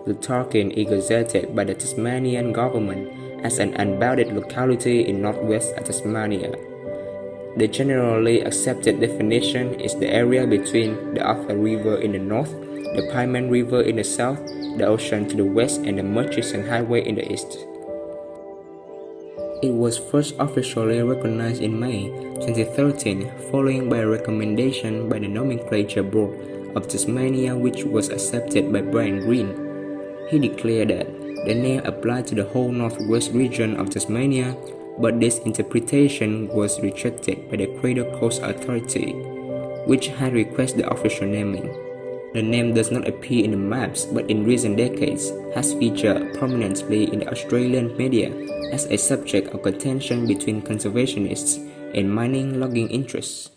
The Tarkine is gazetted by the Tasmanian government as an unbounded locality in northwest Tasmania. The generally accepted definition is the area between the Arthur River in the north, the Pieman River in the south, the ocean to the west, and the Murchison Highway in the east. It was first officially recognized in May 2013 following by a recommendation by the Nomenclature Board of Tasmania, which was accepted by Brian Greene. He declared that the name applied to the whole northwest region of Tasmania, but this interpretation was rejected by the Cradle Coast Authority, which had requested the official naming. The name does not appear in the maps, but in recent decades has featured prominently in the Australian media as a subject of contention between conservationists and mining logging interests.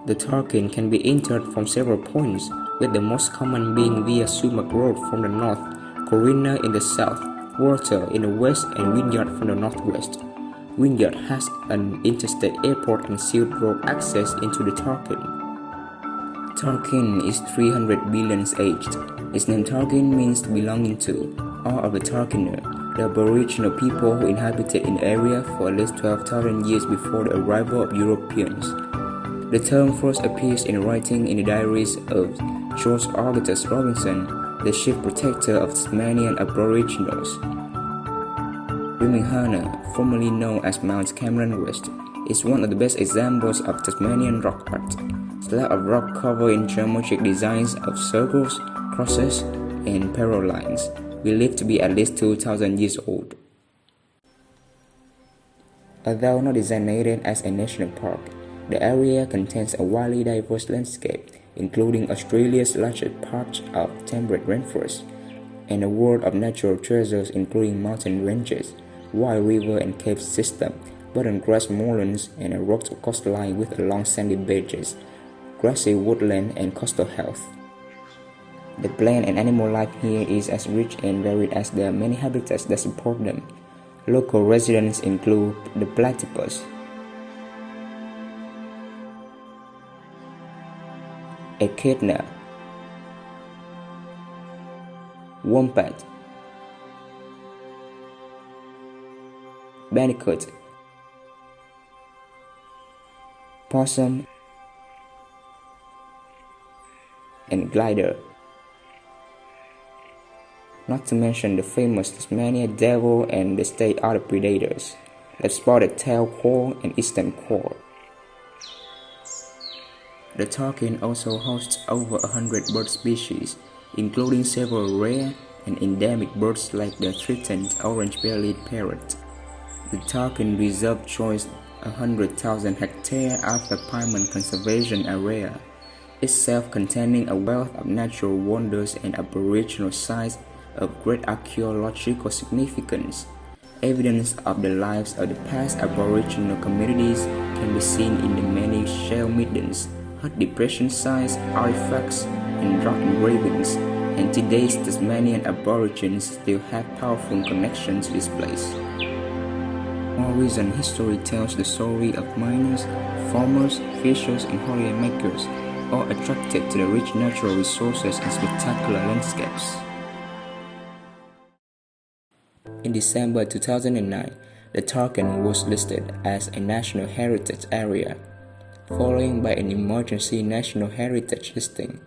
The Tarkine can be entered from several points, with the most common being via Sumac Road from the north, Corina in the south, Water in the west, and Wynyard from the northwest. Wynyard has an interstate airport and sealed road access into the Tarkine. Tarkine is 300 billion aged. Its name Tarkine means belonging to, or of the Tarkiner, the Aboriginal people who inhabited in the area for at least 12,000 years before the arrival of Europeans. The term first appears in writing in the diaries of George Augustus Robinson, the chief protector of Tasmanian Aboriginals. Birmingham, formerly known as Mount Cameron West, is one of the best examples of Tasmanian rock art. Slab of rock covered in geometric designs of circles, crosses, and parallel lines, believed to be at least 2,000 years old. Although not designated as a national park, the area contains a widely diverse landscape, including Australia's largest patch of temperate rainforest, and a world of natural treasures including mountain ranges, wild river and cave system, bottom grass moorlands, and a rugged coastline with long sandy beaches, grassy woodland, and coastal heath. The plant and animal life here is as rich and varied as there are many habitats that support them. Local residents include the platypus, echidna, wombat, bandicoot, possum, and glider. Not to mention the famous Tasmania devil and the state other predators, the spotted tail quail and eastern quail. The Tarkine also hosts over 100 bird species, including several rare and endemic birds like the threatened orange-bellied parrot. The Tarkine Reserve joins a 100,000 hectare Arthur Pieman Conservation Area, itself containing a wealth of natural wonders and Aboriginal sites of great archaeological significance. Evidence of the lives of the past Aboriginal communities can be seen in the many shell middens, hot depression sites, artifacts, and rock engravings, and today's Tasmanian Aborigines still have powerful connections to this place. More recent history tells the story of miners, farmers, fishers, and holiday makers, all attracted to the rich natural resources and spectacular landscapes. In December 2009, the Tarkine was listed as a National Heritage Area, following by an Emergency National Heritage listing.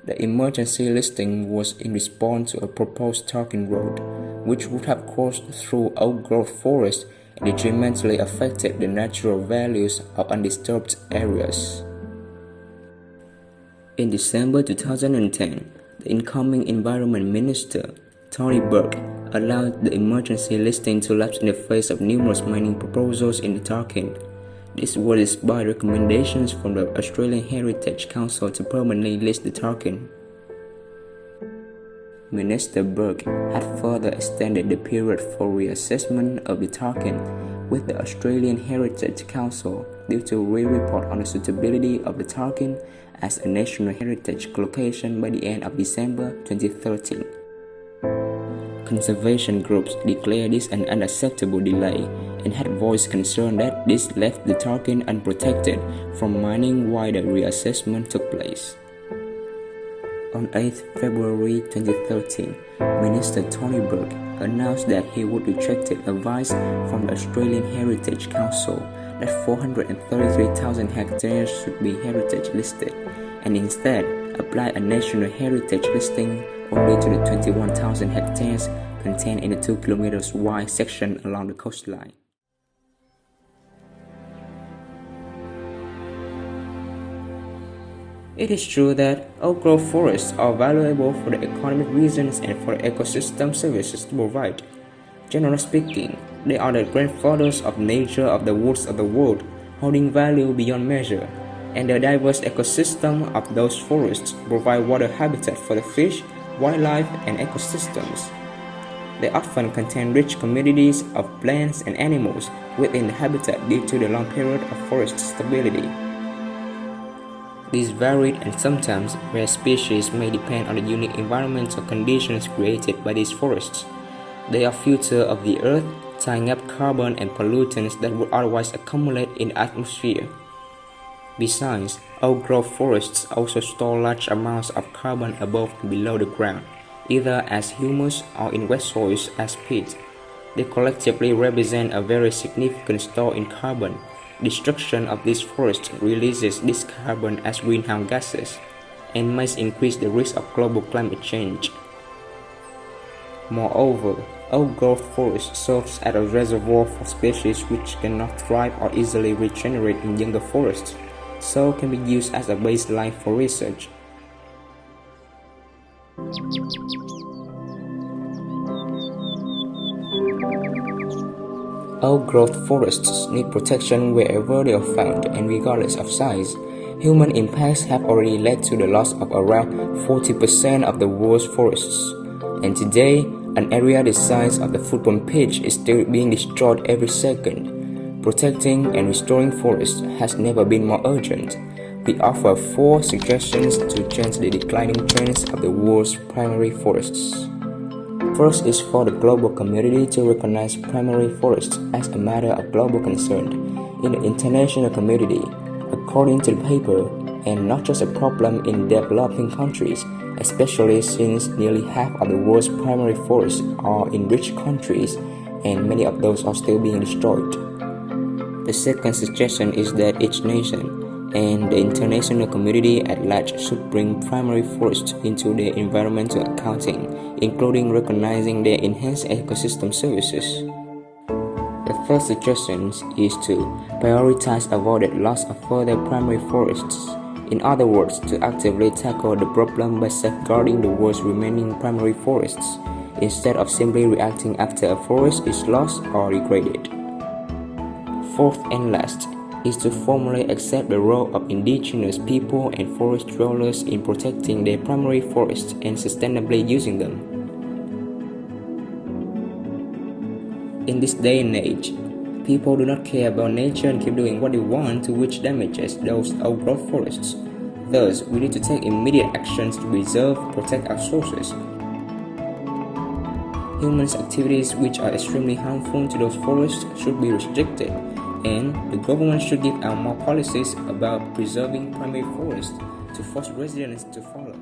The emergency listing was in response to a proposed Tarkine Road, which would have coursed through old-growth forest and detrimentally affected the natural values of undisturbed areas. In December 2010, the incoming Environment Minister, Tony Burke, allowed the emergency listing to lapse in the face of numerous mining proposals in the Tarkine. This was despite recommendations from the Australian Heritage Council to permanently list the Tarkine. Minister Burke had further extended the period for reassessment of the Tarkine with the Australian Heritage Council due to a report on the suitability of the Tarkine as a National Heritage location by the end of December 2013. Conservation groups declared this an unacceptable delay and had voiced concern that this left the Tarkine unprotected from mining while the reassessment took place. On 8 February 2013, Minister Tony Burke announced that he would reject advice from the Australian Heritage Council that 433,000 hectares should be heritage listed, and instead apply a national heritage listing only to the 21,000 hectares contained in the 2 kilometers wide section along the coastline. It is true that oak-growth forests are valuable for the economic reasons and for the ecosystem services to provide. Generally speaking, they are the grandfathers of nature of the woods of the world, holding value beyond measure, and the diverse ecosystem of those forests provide water habitat for the fish, wildlife, and ecosystems. They often contain rich communities of plants and animals within the habitat due to the long period of forest stability. These varied and sometimes rare species may depend on the unique environmental conditions created by these forests. They are filters of the earth, tying up carbon and pollutants that would otherwise accumulate in the atmosphere. Besides, oak-growth forests also store large amounts of carbon above and below the ground, either as humus or in wet soils as peat. They collectively represent a very significant store in carbon. Destruction of these forests releases this carbon as greenhouse gases and may increase the risk of global climate change. Moreover, oak-growth forest serves as a reservoir for species which cannot thrive or easily regenerate in younger forests, so can be used as a baseline for research. Oak-growth forests need protection wherever they are found and regardless of size. Human impacts have already led to the loss of around 40% of the world's forests, and today, an area the size of the football pitch is still being destroyed every second. Protecting and restoring forests has never been more urgent. We offer 4 suggestions to change the declining trends of the world's primary forests. First is for the global community to recognize primary forests as a matter of global concern in the international community, according to the paper, and not just a problem in developing countries, especially since nearly half of the world's primary forests are in rich countries and many of those are still being destroyed. The second suggestion is that each nation and the international community at large should bring primary forests into their environmental accounting, including recognizing their enhanced ecosystem services. The third suggestion is to prioritize avoided loss of further primary forests. In other words, to actively tackle the problem by safeguarding the world's remaining primary forests, instead of simply reacting after a forest is lost or degraded. Fourth and last is to formally accept the role of indigenous people and forest dwellers in protecting their primary forests and sustainably using them. In this day and age, people do not care about nature and keep doing what they want, to which damages those oak-growth forests. Thus, we need to take immediate actions to preserve, protect our sources. Humans' activities which are extremely harmful to those forests should be restricted, and the government should give out more policies about preserving primary forests to force residents to follow.